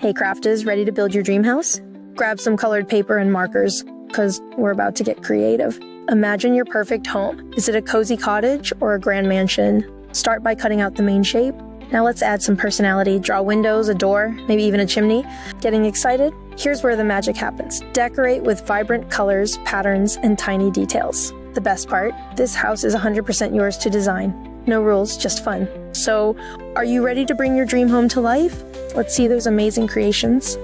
Hey crafters, ready to build your dream house? Grab some colored paper and markers, because we're about to get creative. Imagine your perfect home. Is it a cozy cottage or a grand mansion? Start by cutting out the main shape. Now let's add some personality. Draw windows, a door, maybe even a chimney. Getting excited? Here's where the magic happens. Decorate with vibrant colors, patterns, and tiny details. The best part? This house is 100% yours to design. No rules, just fun. So, are you ready to bring your dream home to life? Let's see those amazing creations.